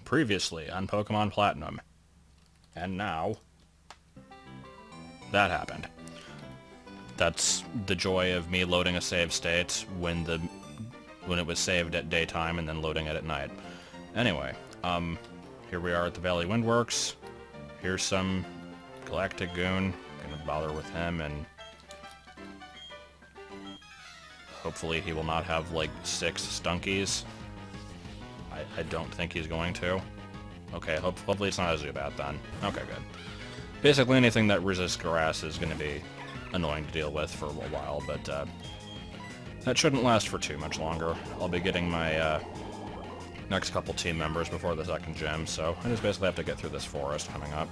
Previously on Pokemon Platinum. And now, that happened. That's the joy of me loading a save state when it was saved at daytime and then loading it at night. Anyway, here we are at the Valley Windworks. Here's some Galactic goon. Gonna bother with him, and hopefully he will not have like 6 stunkies. I don't think he's going to. Okay, hopefully it's not a Zubat then. Okay, good. Basically anything that resists grass is going to be annoying to deal with for a while, but that shouldn't last for too much longer. I'll be getting my next couple team members before the second gym, so I just basically have to get through this forest coming up.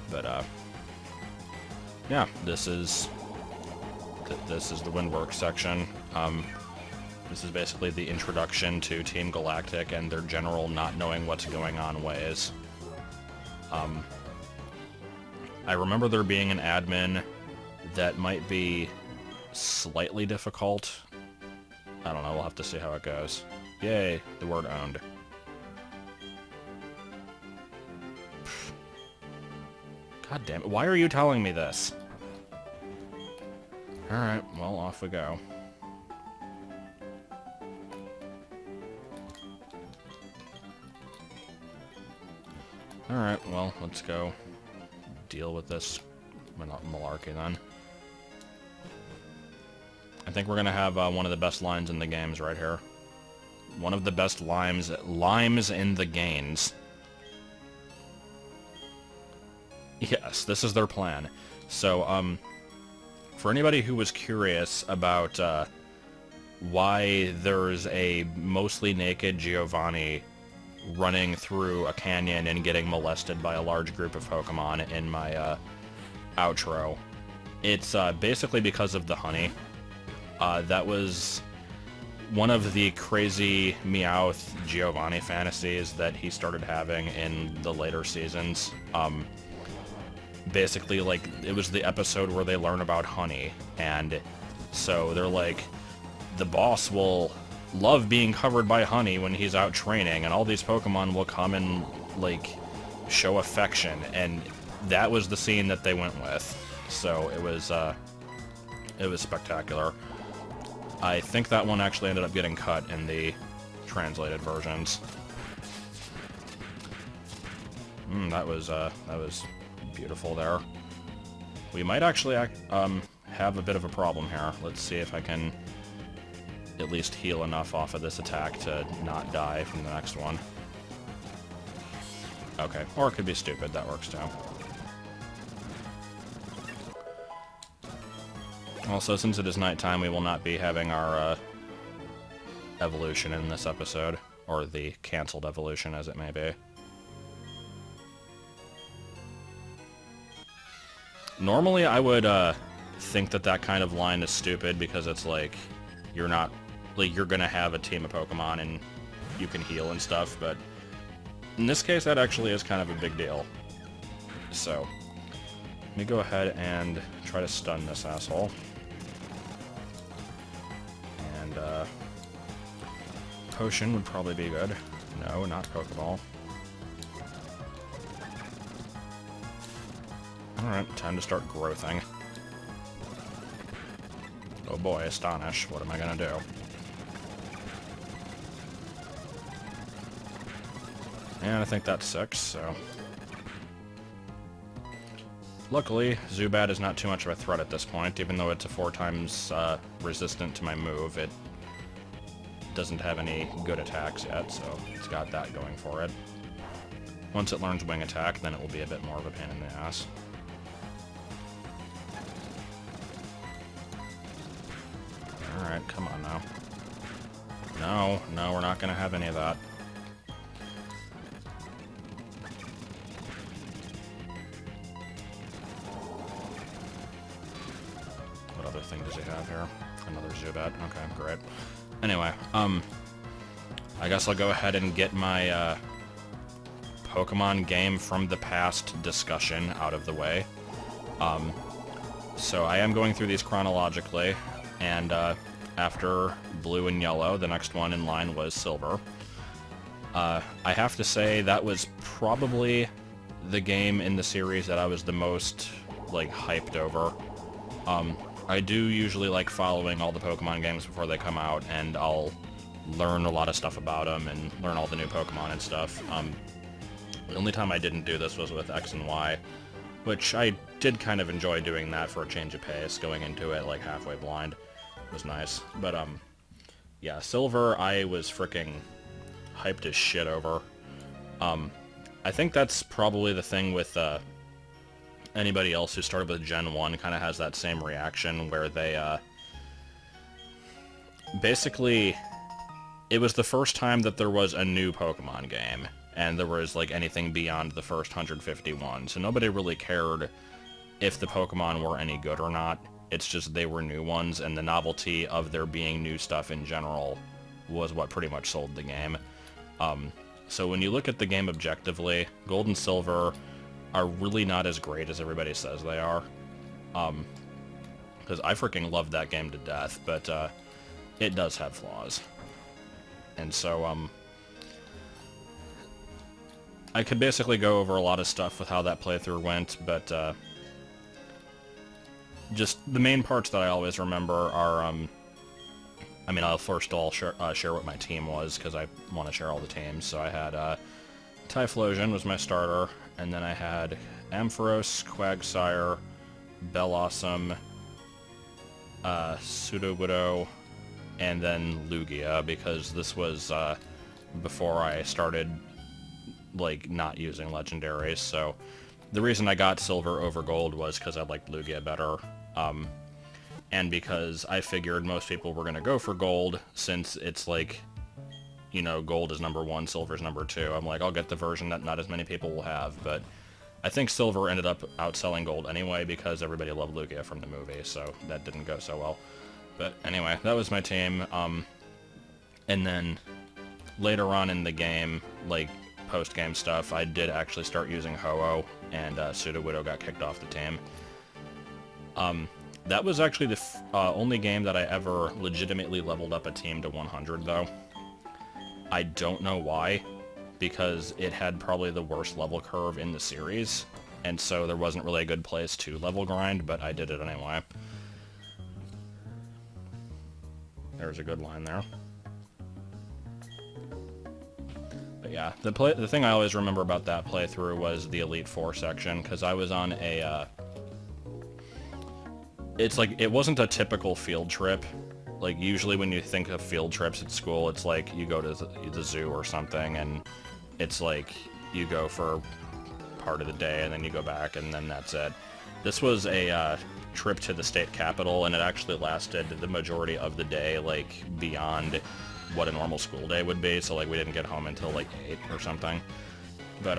But yeah, this is the Windworks section. This is basically the introduction to Team Galactic and their general not knowing what's going on ways. I remember there being an admin that might be slightly difficult. I don't know, we'll have to see how it goes. Yay, the word owned. God damn it, why are you telling me this? Alright, well, off we go. Alright, well, let's go deal with this malarkey then. I think we're gonna have one of the best lines in the games right here. One of the best limes in the games. Yes, this is their plan. So, for anybody who was curious about why there's a mostly naked Giovanni running through a canyon and getting molested by a large group of Pokemon in my outro, it's basically because of the honey. That was one of the crazy Meowth Giovanni fantasies that he started having in the later seasons. Basically, like, it was the episode where they learn about honey, and so they're like, the boss will love being covered by honey when he's out training, and all these Pokemon will come and, like, show affection, and that was the scene that they went with. So it was spectacular. I think that one actually ended up getting cut in the translated versions. That was beautiful there. We might actually have a bit of a problem here. Let's see if I can at least heal enough off of this attack to not die from the next one. Okay, or it could be stupid, that works too. Also, since it is nighttime, we will not be having our evolution in this episode, or the cancelled evolution as it may be. Normally I would think that that kind of line is stupid because it's like, you're not, like, you're gonna have a team of Pokemon and you can heal and stuff, but in this case that actually is kind of a big deal. So, let me go ahead and try to stun this asshole. And, potion would probably be good. No, not Pokeball. Alright, time to start growthing. Oh boy, Astonish. What am I gonna do? And I think that's 6, so... Luckily, Zubat is not too much of a threat at this point, even though it's a 4 times resistant to my move. It doesn't have any good attacks yet, so it's got that going for it. Once it learns Wing Attack, then it will be a bit more of a pain in the ass. Alright, come on now. No, we're not gonna have any of that. What other thing does he have here? Another Zubat. Okay, great. Anyway, I guess I'll go ahead and get my Pokemon game from the past discussion out of the way. So I am going through these chronologically, and after Blue and Yellow, the next one in line was Silver. I have to say that was probably the game in the series that I was the most, like, hyped over. I do usually like following all the Pokemon games before they come out, and I'll learn a lot of stuff about them and learn all the new Pokemon and stuff. The only time I didn't do this was with X and Y, which I did kind of enjoy doing that for a change of pace, going into it, like, halfway blind. It was nice. But, yeah, Silver, I was freaking hyped as shit over. I think that's probably the thing with, anybody else who started with Gen 1 kind of has that same reaction, where they, basically, it was the first time that there was a new Pokemon game, and there was, like, anything beyond the first 151, so nobody really cared if the Pokemon were any good or not. It's just they were new ones, and the novelty of there being new stuff in general was what pretty much sold the game. So when you look at the game objectively, Gold and Silver are really not as great as everybody says they are. Because I freaking love that game to death, but it does have flaws. And so, I could basically go over a lot of stuff with how that playthrough went, but just the main parts that I always remember are, I mean, I'll first of all share what my team was, because I want to share all the teams. So I had Typhlosion was my starter, and then I had Ampharos, Quagsire, Bellossom, Sudowoodo, and then Lugia, because this was before I started, like, not using legendaries. So the reason I got Silver over Gold was because I liked Lugia better, and because I figured most people were going to go for Gold, since it's like, you know, Gold is number 1, Silver's number 2. I'm like, I'll get the version that not as many people will have, but I think Silver ended up outselling Gold anyway, because everybody loved Lugia from the movie, so that didn't go so well. But anyway, that was my team, and then later on in the game, like, post-game stuff, I did actually start using Ho-Oh, and Sudowoodo got kicked off the team. That was actually the only game that I ever legitimately leveled up a team to 100, though. I don't know why, because it had probably the worst level curve in the series, and so there wasn't really a good place to level grind, but I did it anyway. There's a good line there. But yeah, the thing I always remember about that playthrough was the Elite Four section, because I was on a, it's like, it wasn't a typical field trip. Like, usually when you think of field trips at school, it's like you go to the zoo or something, and it's like you go for part of the day, and then you go back, and then that's it. This was a trip to the state capital, and it actually lasted the majority of the day, like, beyond what a normal school day would be, so, like, we didn't get home until, like, 8 or something. But,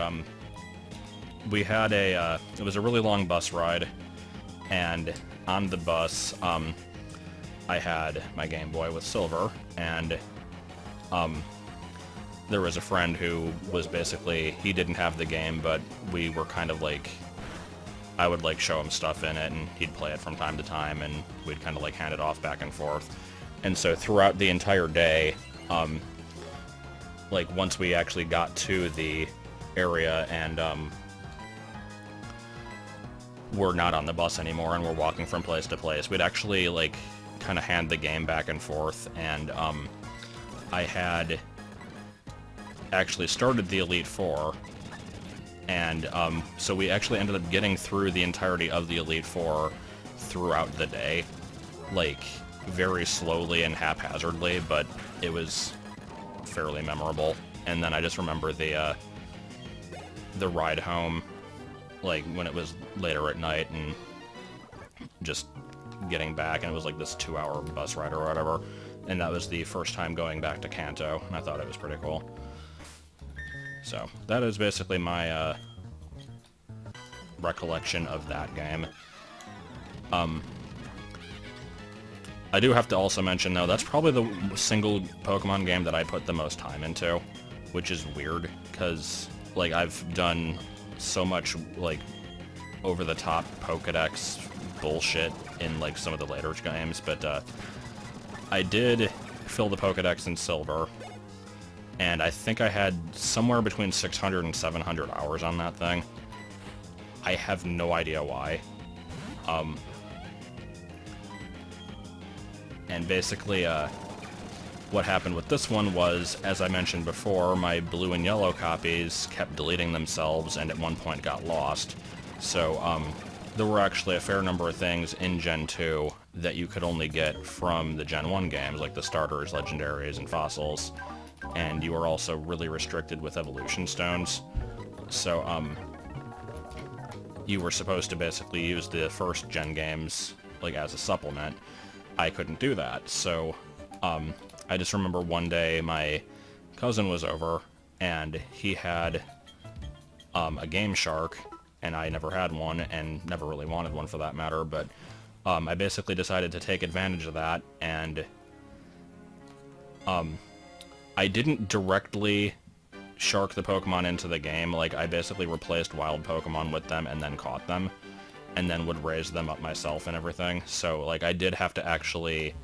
we had a, it was a really long bus ride, and on the bus, I had my Game Boy with Silver, and, there was a friend who was basically, he didn't have the game, but we were kind of like, I would, like, show him stuff in it, and he'd play it from time to time, and we'd kind of, like, hand it off back and forth. And so throughout the entire day, like, once we actually got to the area and, we're not on the bus anymore and we're walking from place to place, we'd actually, like, kind of hand the game back and forth, and, I had actually started the Elite Four, and, so we actually ended up getting through the entirety of the Elite Four throughout the day, like, very slowly and haphazardly, but it was fairly memorable. And then I just remember the ride home, like, when it was later at night, and just getting back, and it was like this 2-hour bus ride or whatever, and that was the first time going back to Kanto, and I thought it was pretty cool. So, that is basically my, recollection of that game. I do have to also mention, though, that's probably the single Pokemon game that I put the most time into, which is weird, because, like, I've done so much, like, over-the-top Pokedex bullshit in, like, some of the later games, but, I did fill the Pokedex in Silver, and I think I had somewhere between 600 and 700 hours on that thing. I have no idea why. And basically, what happened with this one was, as I mentioned before, my blue and yellow copies kept deleting themselves and at one point got lost. So, there were actually a fair number of things in Gen 2 that you could only get from the Gen 1 games, like the starters, legendaries, and fossils. And you were also really restricted with evolution stones. So, you were supposed to basically use the first Gen games, like, as a supplement. I couldn't do that, so, I just remember one day my cousin was over, and he had, a Game Shark, and I never had one, and never really wanted one for that matter, but, I basically decided to take advantage of that, and, I didn't directly shark the Pokemon into the game. Like, I basically replaced wild Pokemon with them and then caught them, and then would raise them up myself and everything. So, like, I did have to actually,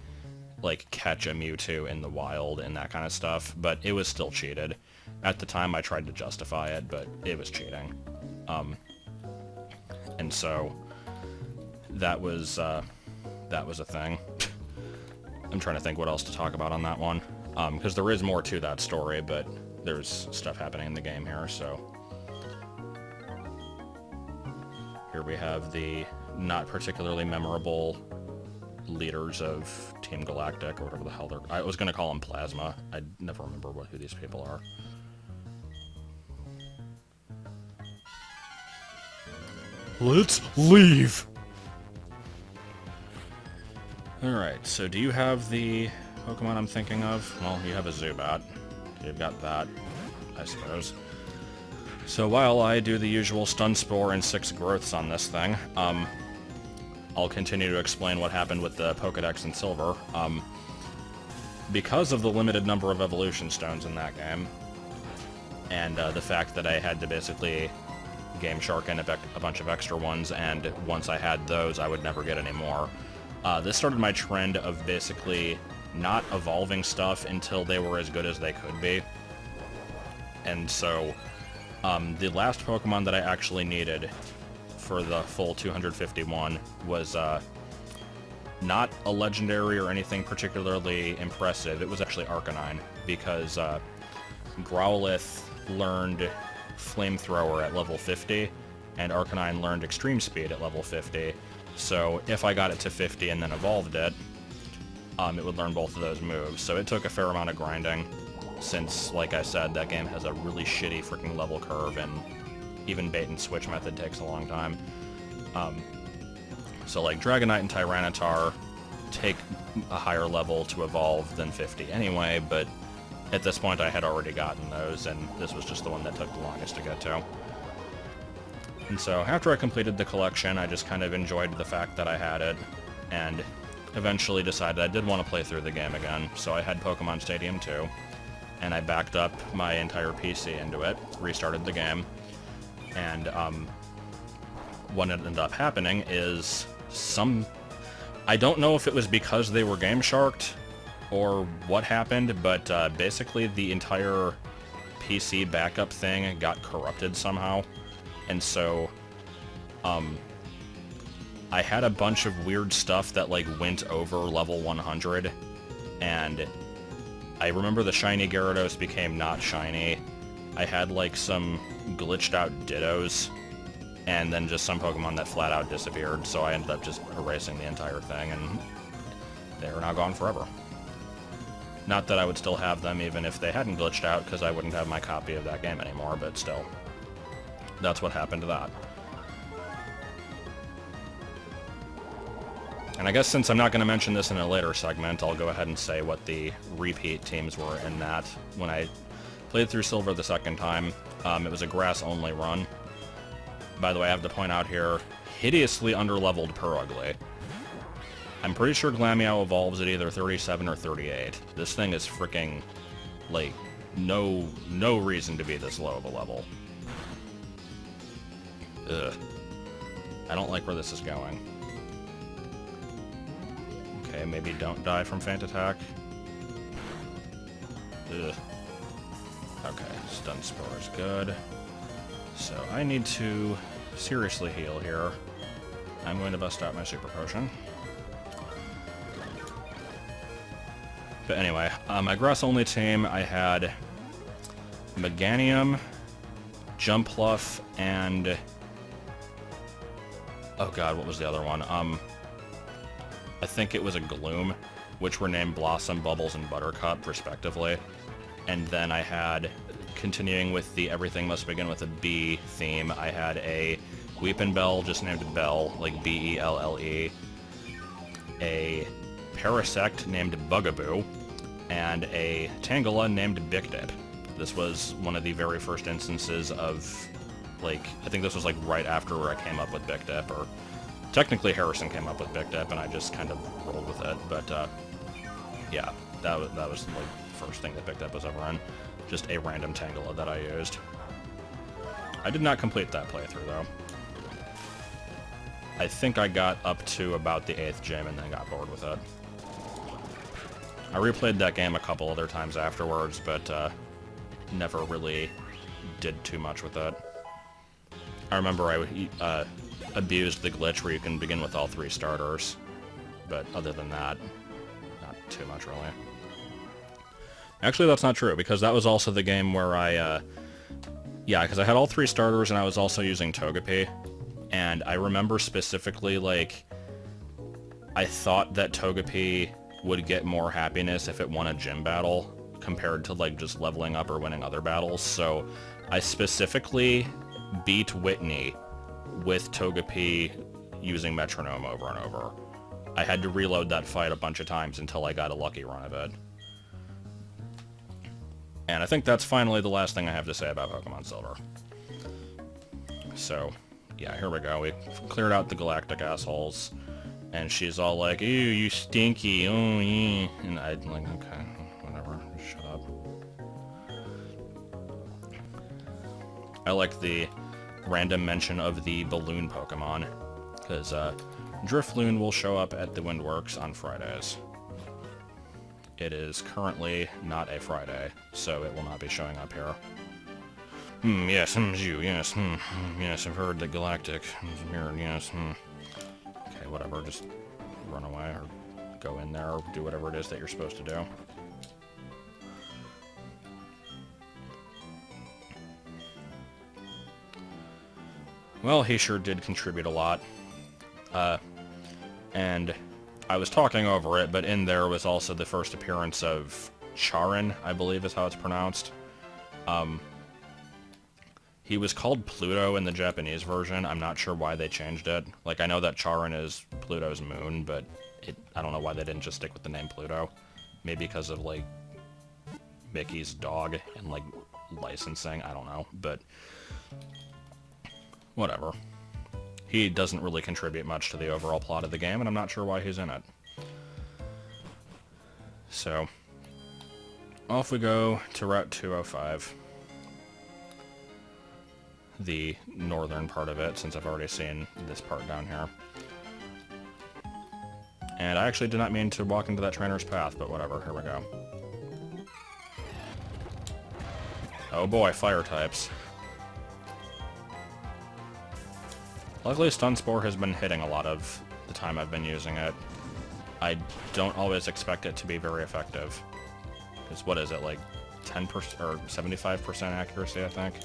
like, catch a Mewtwo in the wild and that kind of stuff, but it was still cheated. At the time, I tried to justify it, but it was cheating. And so, that was a thing. I'm trying to think what else to talk about on that one. Because there is more to that story, but there's stuff happening in the game here, so... Here we have the not particularly memorable leaders of Team Galactic, or whatever the hell they're... I was going to call them Plasma. I never remember who these people are. Let's leave! Alright, so do you have the Pokemon I'm thinking of? Well, you have a Zubat. You've got that, I suppose. So while I do the usual Stun Spore and 6 growths on this thing, I'll continue to explain what happened with the Pokedex in Silver. Because of the limited number of evolution stones in that game, and the fact that I had to basically Game Shark in a bunch of extra ones, and once I had those, I would never get any more. This started my trend of basically not evolving stuff until they were as good as they could be. And so, the last Pokemon that I actually needed for the full 251 was not a legendary or anything particularly impressive. It was actually Arcanine, because Growlithe learned Flamethrower at level 50, and Arcanine learned Extreme Speed at level 50. So if I got it to 50 and then evolved it, it would learn both of those moves. So it took a fair amount of grinding, since, like I said, that game has a really shitty freaking level curve, and even bait and switch method takes a long time. So like Dragonite and Tyranitar take a higher level to evolve than 50 anyway, but at this point I had already gotten those, and this was just the one that took the longest to get to. And so after I completed the collection, I just kind of enjoyed the fact that I had it, and eventually decided I did want to play through the game again. So I had Pokemon Stadium 2, and I backed up my entire PC into it, restarted the game, and what ended up happening is I don't know if it was because they were Game Sharked or what happened, but basically the entire PC backup thing got corrupted somehow. And so, I had a bunch of weird stuff that, like, went over level 100, and I remember the shiny Gyarados became not shiny. I had, like, some glitched out Dittos, and then just some Pokemon that flat out disappeared, so I ended up just erasing the entire thing, and they're now gone forever. Not that I would still have them even if they hadn't glitched out, because I wouldn't have my copy of that game anymore, but still. That's what happened to that. And I guess since I'm not going to mention this in a later segment, I'll go ahead and say what the repeat teams were in that. When I played through Silver the second time, it was a grass-only run. By the way, I have to point out here, hideously underleveled Purugly. I'm pretty sure Glameow evolves at either 37 or 38. This thing is freaking, like, no reason to be this low of a level. Ugh. I don't like where this is going. Okay, maybe don't die from Faint Attack. Ugh. Okay, stun spore is good. So I need to seriously heal here. I'm going to bust out my super potion. But anyway, my grass-only team, I had Meganium, Jumpluff, and... oh god, what was the other one? I think it was a Gloom, which were named Blossom, Bubbles, and Buttercup, respectively. And then I had, continuing with the Everything Must Begin with a B theme, I had a Weepinbell, just named Bell, like B-E-L-L-E, a Parasect named Bugaboo, and a Tangela named Bicdip. This was one of the very first instances of, like, I think this was like right after where I came up with Bicdip, or technically Harrison came up with Bicdip, and I just kind of rolled with it, but yeah, that was like the first thing that Bicdip was ever in. Just a random Tangela that I used. I did not complete that playthrough, though. I think I got up to about the 8th gym and then got bored with it. I replayed that game a couple other times afterwards, but never really did too much with it. I remember I abused the glitch where you can begin with all 3 starters, but other than that, not too much really. Actually, that's not true, because that was also the game where I, yeah, because I had all 3 starters and I was also using Togepi, and I remember specifically, like, I thought that Togepi would get more happiness if it won a gym battle compared to, like, just leveling up or winning other battles, so I specifically beat Whitney with Togepi using Metronome over and over. I had to reload that fight a bunch of times until I got a lucky run of it. And I think that's finally the last thing I have to say about Pokemon Silver. So, yeah, here we go. We cleared out the Galactic assholes, and she's all like, "Ew, you stinky, oh, yeah." And I'm like, okay, whatever, shut up. I like the random mention of the balloon Pokemon, because Drifloon will show up at the Windworks on Fridays. It is currently not a Friday, so it will not be showing up here. Yes, you, yes, yes, I've heard that Galactic is here, yes, Okay, whatever, just run away, or go in there, or do whatever it is that you're supposed to do. Well, he sure did contribute a lot. And I was talking over it, but in there was also the first appearance of Charin, I believe is how it's pronounced. He was called Pluto in the Japanese version. I'm not sure why they changed it. Like, I know that Charin is Pluto's moon, but I don't know why they didn't just stick with the name Pluto. Maybe because of, like, Mickey's dog and, like, licensing. I don't know, but whatever. He doesn't really contribute much to the overall plot of the game, and I'm not sure why he's in it. So, off we go to Route 205. The northern part of it, since I've already seen this part down here. And I actually did not mean to walk into that trainer's path, but whatever, here we go. Oh boy, fire types. Luckily, Stun Spore has been hitting a lot of the time I've been using it. I don't always expect it to be very effective. Because what is it, like 10% or 75% accuracy, I think?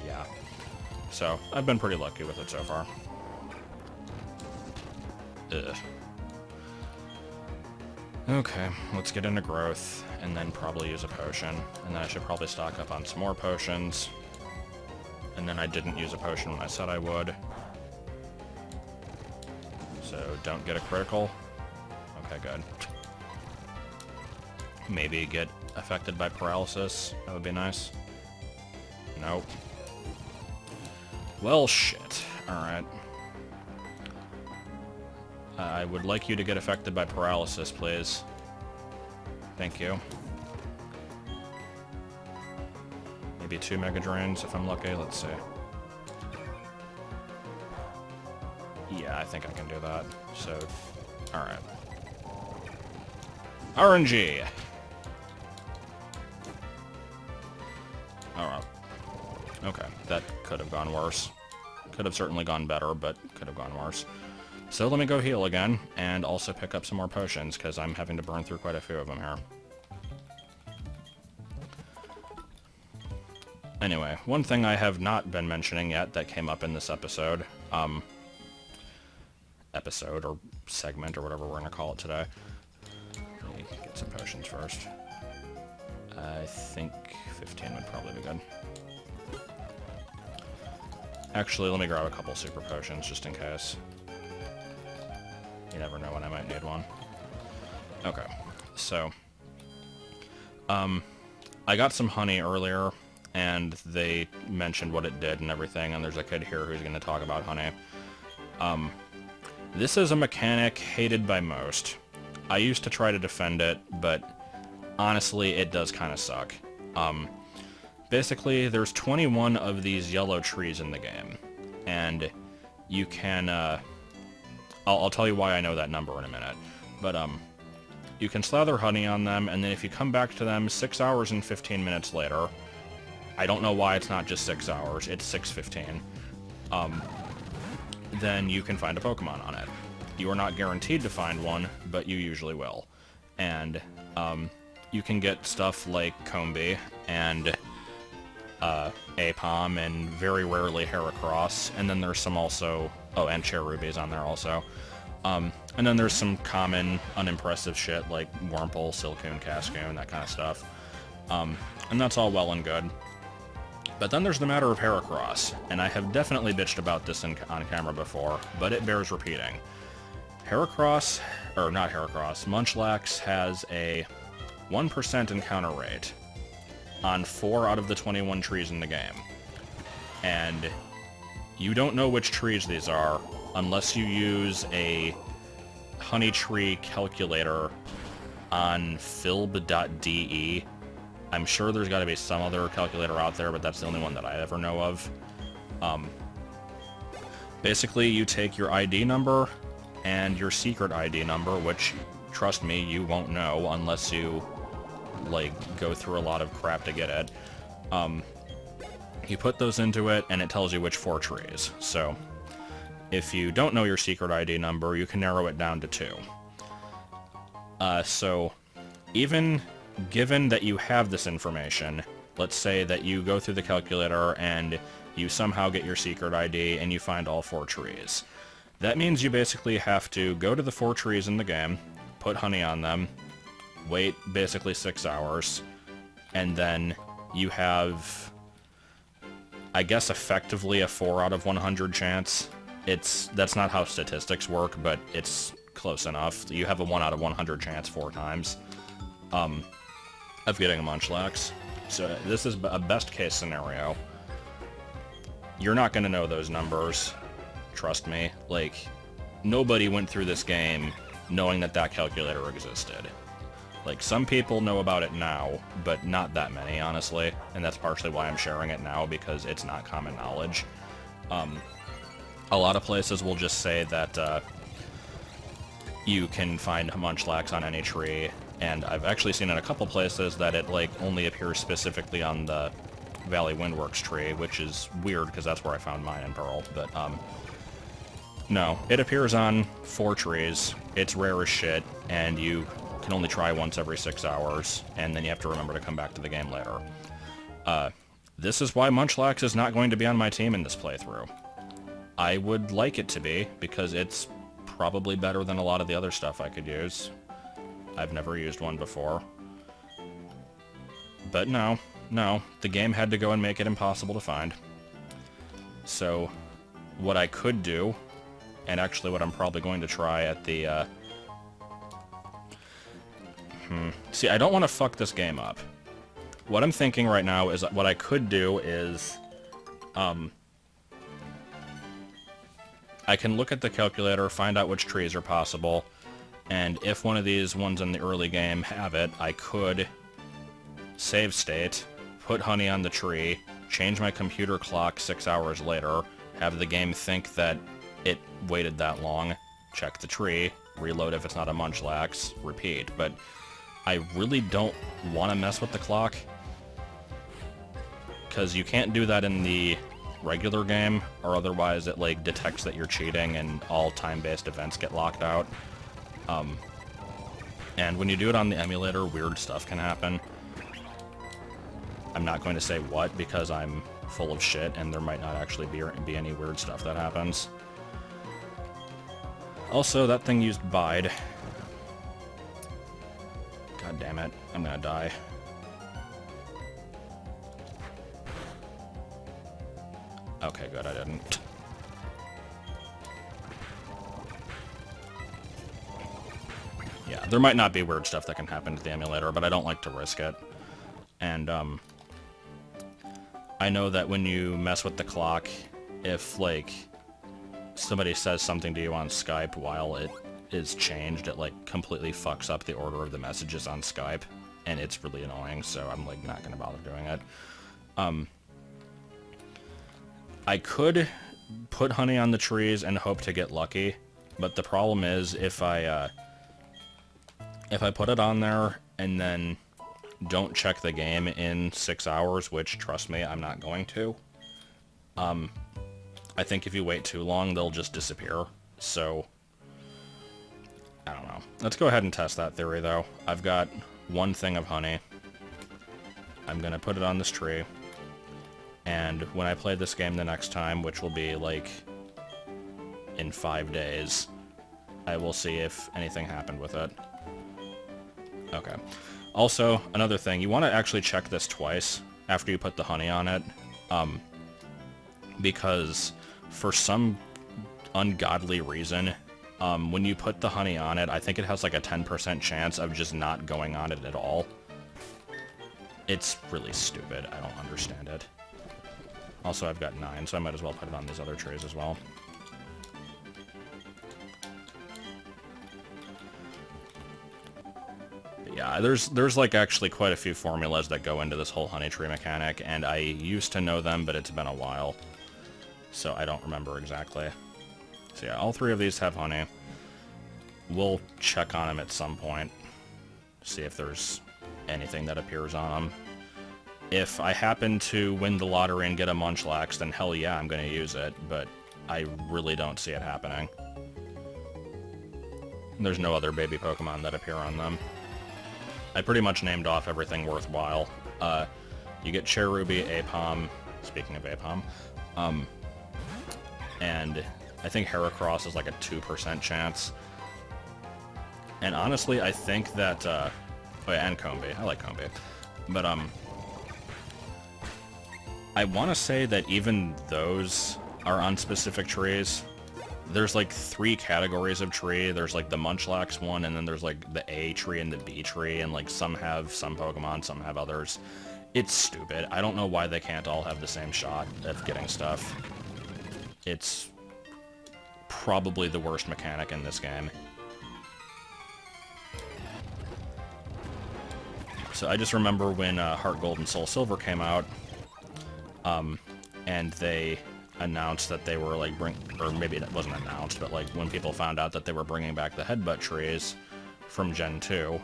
Yeah. So, I've been pretty lucky with it so far. Ugh. Okay, let's get into growth, and then probably use a potion. And then I should probably stock up on some more potions. And then I didn't use a potion when I said I would. So, don't get a critical. Okay, good. Maybe get affected by paralysis. That would be nice. Nope. Well, shit. Alright. I would like you to get affected by paralysis, please. Thank you. Maybe 2 Mega Drains if I'm lucky. Let's see. Yeah, I think I can do that. So, alright. RNG! Alright. Okay, that could have gone worse. Could have certainly gone better, but could have gone worse. So let me go heal again, and also pick up some more potions, because I'm having to burn through quite a few of them here. Anyway, one thing I have not been mentioning yet that came up in this episode, or segment, or whatever we're going to call it today. Let me get some potions first. I think 15 would probably be good. Actually, let me grab a couple super potions, just in case. You never know when I might need one. Okay, so... I got some honey earlier, and they mentioned what it did and everything, and there's a kid here who's going to talk about honey. This is a mechanic hated by most. I used to try to defend it, but honestly, it does kind of suck. Basically, there's 21 of these yellow trees in the game, and you can, I'll tell you why I know that number in a minute, but, you can slather honey on them, and then if you come back to them 6 hours and 15 minutes later, I don't know why it's not just 6 hours, it's 6:15, then you can find a Pokemon on it. You are not guaranteed to find one, but you usually will. And, you can get stuff like Combee, and, Apom, and very rarely Heracross, and then there's some also... Oh, and Cherubi's on there also. And then there's some common, unimpressive shit like Wurmple, Silcoon, Cascoon, that kind of stuff. And that's all well and good. But then there's the matter of Heracross, and I have definitely bitched about this on camera before, but it bears repeating. Heracross, or not Heracross, Munchlax has a 1% encounter rate on 4 out of the 21 trees in the game. And you don't know which trees these are unless you use a honey tree calculator on filb.de. I'm sure there's got to be some other calculator out there, but that's the only one that I ever know of. Basically, you take your ID number and your secret ID number, which, trust me, you won't know unless you, like, go through a lot of crap to get it. You put those into it, and it tells you which 4 trees. So, if you don't know your secret ID number, you can narrow it down to 2. So, even given that you have this information, let's say that you go through the calculator and you somehow get your secret ID and you find all 4 trees. That means you basically have to go to the 4 trees in the game, put honey on them, wait basically 6 hours, and then you have, I guess, effectively a 4 out of 100 chance. That's not how statistics work, but it's close enough. You have a 1 out of 100 chance 4 times of getting a Munchlax. So this is a best case scenario. You're not going to know those numbers, trust me. Like, nobody went through this game knowing that that calculator existed. Like, some people know about it now, but not that many, honestly, and that's partially why I'm sharing it now, because it's not common knowledge. A lot of places will just say that you can find Munchlax on any tree, and I've actually seen in a couple places that it, like, only appears specifically on the Valley Windworks tree, which is weird, because that's where I found mine in Pearl, but, no, it appears on 4 trees, it's rare as shit, and you can only try once every 6 hours, and then you have to remember to come back to the game later. This is why Munchlax is not going to be on my team in this playthrough. I would like it to be, because it's probably better than a lot of the other stuff I could use. I've never used one before. But no, the game had to go and make it impossible to find. So, what I could do, and actually what I'm probably going to try at the, See, I don't want to fuck this game up. What I'm thinking right now is what I could do is, I can look at the calculator, find out which trees are possible, and if one of these ones in the early game have it, I could save state, put honey on the tree, change my computer clock 6 hours later, have the game think that it waited that long, check the tree, reload if it's not a Munchlax, repeat. But I really don't want to mess with the clock, because you can't do that in the regular game, or otherwise it, like, detects that you're cheating and all time-based events get locked out. And when you do it on the emulator, weird stuff can happen. I'm not going to say what, because I'm full of shit, and there might not actually be any weird stuff that happens. Also, that thing used Bide. God damn it, I'm gonna die. Okay, good, I didn't. Yeah, there might not be weird stuff that can happen to the emulator, but I don't like to risk it. And, I know that when you mess with the clock, if, like, somebody says something to you on Skype while it is changed, it, like, completely fucks up the order of the messages on Skype, and it's really annoying, so I'm, like, not gonna bother doing it. I could put honey on the trees and hope to get lucky, but the problem is if I put it on there and then don't check the game in 6 hours, which, trust me, I'm not going to, I think if you wait too long, they'll just disappear. So, I don't know. Let's go ahead and test that theory, though. I've got one thing of honey. I'm gonna put it on this tree. And when I play this game the next time, which will be, like, in 5 days, I will see if anything happened with it. Okay. Also, another thing, you want to actually check this twice after you put the honey on it, because for some ungodly reason, when you put the honey on it, I think it has like a 10% chance of just not going on it at all. It's really stupid. I don't understand it. Also, I've got 9, so I might as well put it on these other trees as well. Yeah, there's like actually quite a few formulas that go into this whole honey tree mechanic, and I used to know them, but it's been a while, so I don't remember exactly. So yeah, all 3 of these have honey. We'll check on them at some point, see if there's anything that appears on them. If I happen to win the lottery and get a Munchlax, then hell yeah, I'm going to use it, but I really don't see it happening. There's no other baby Pokemon that appear on them. I pretty much named off everything worthwhile. You get Cherubi, Apom, speaking of Apom, and I think Heracross is like a 2% chance. And honestly, I think that, oh yeah, and Combi. I like Combi. But, I want to say that even those are on specific trees. There's like 3 categories of tree. There's like the Munchlax one, and then there's like the A tree and the B tree, and like some have some Pokemon, some have others. It's stupid. I don't know why they can't all have the same shot of getting stuff. It's probably the worst mechanic in this game. So I just remember when Heart Gold and Soul Silver came out, and they announced that they were like or maybe it wasn't announced, but like when people found out that they were bringing back the headbutt trees from Gen 2,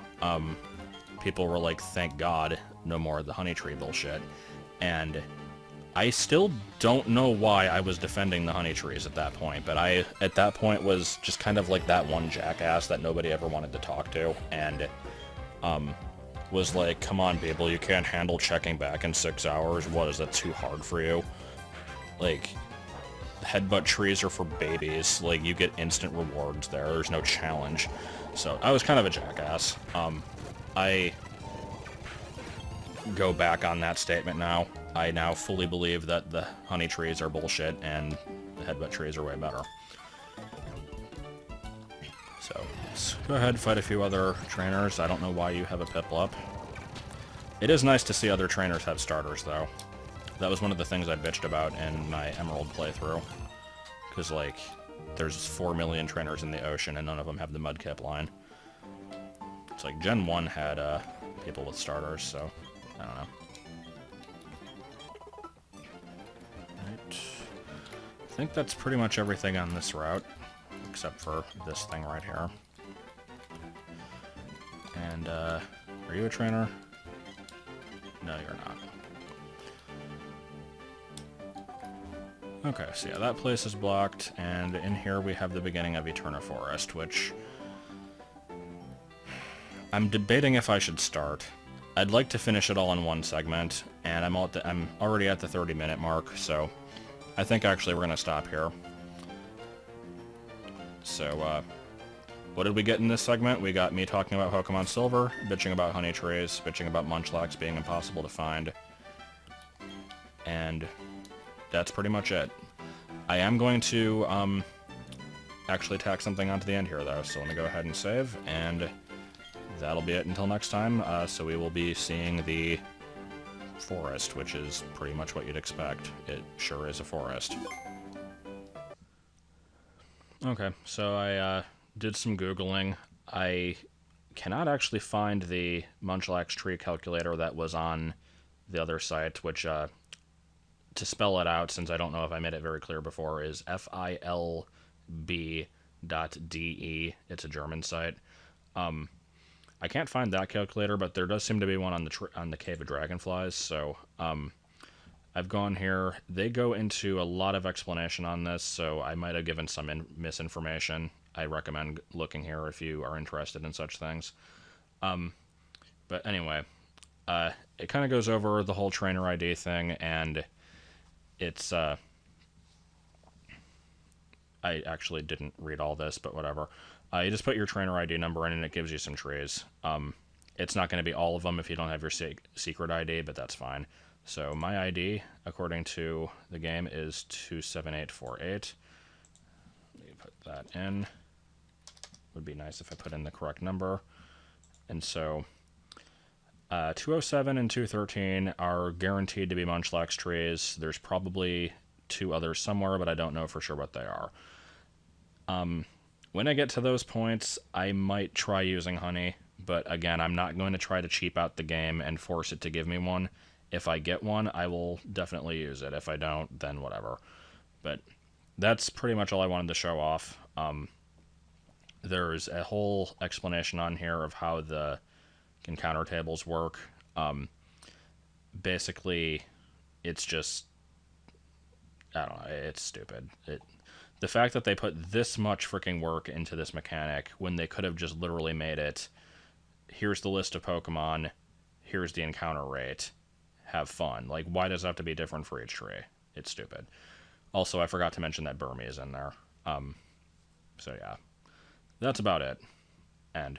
people were like, thank God, no more of the honey tree bullshit. And I still don't know why I was defending the honey trees at that point, but I, at that point, was just kind of like that one jackass that nobody ever wanted to talk to, and, was like, come on, people, you can't handle checking back in 6 hours. What, is that too hard for you? Like, headbutt trees are for babies. Like, you get instant rewards there. There's no challenge. So, I was kind of a jackass. I go back on that statement now. I now fully believe that the honey trees are bullshit and the headbutt trees are way better. So, let's go ahead and fight a few other trainers. I don't know why you have a Piplup. It is nice to see other trainers have starters, though. That was one of the things I bitched about in my Emerald playthrough. Because, like, there's 4 million trainers in the ocean and none of them have the Mudkip line. It's like Gen 1 had people with starters, so I don't know. Right. I think that's pretty much everything on this route, except for this thing right here. And, are you a trainer? No, you're not. Okay, so yeah, that place is blocked, and in here we have the beginning of Eterna Forest, which I'm debating if I should start. I'd like to finish it all in one segment, and I'm already at the 30-minute mark, so I think actually we're gonna stop here. So, what did we get in this segment? We got me talking about Pokemon Silver, bitching about honey trees, bitching about Munchlax being impossible to find, and that's pretty much it. I am going to actually tack something onto the end here, though, so let me go ahead and save, and that'll be it until next time. So we will be seeing the forest, which is pretty much what you'd expect. It sure is a forest. Okay, so I did some Googling. I cannot actually find the Munchlax tree calculator that was on the other site, which, to spell it out, since I don't know if I made it very clear before, is filb.de. It's a German site. I can't find that calculator, but there does seem to be one on the Cave of Dragonflies, so I've gone here. They go into a lot of explanation on this, so I might have given some misinformation. I recommend looking here if you are interested in such things. But anyway, it kind of goes over the whole trainer ID thing, and it's, I actually didn't read all this, but whatever. You just put your trainer ID number in, and it gives you some trees. It's not going to be all of them if you don't have your secret ID, but that's fine. So my ID, according to the game, is 27848. Let me put that in. Would be nice if I put in the correct number. And so 207 and 213 are guaranteed to be Munchlax trees. There's probably 2 others somewhere, but I don't know for sure what they are. When I get to those points, I might try using honey, but again, I'm not going to try to cheap out the game and force it to give me one. If I get one, I will definitely use it. If I don't, then whatever. But that's pretty much all I wanted to show off. There's a whole explanation on here of how the encounter tables work. Basically, it's just, I don't know, it's stupid. The fact that they put this much freaking work into this mechanic when they could have just literally made it, here's the list of Pokemon, here's the encounter rate, have fun. Like, why does it have to be different for each tree? It's stupid. Also, I forgot to mention that Burmy is in there. So yeah, that's about it. End.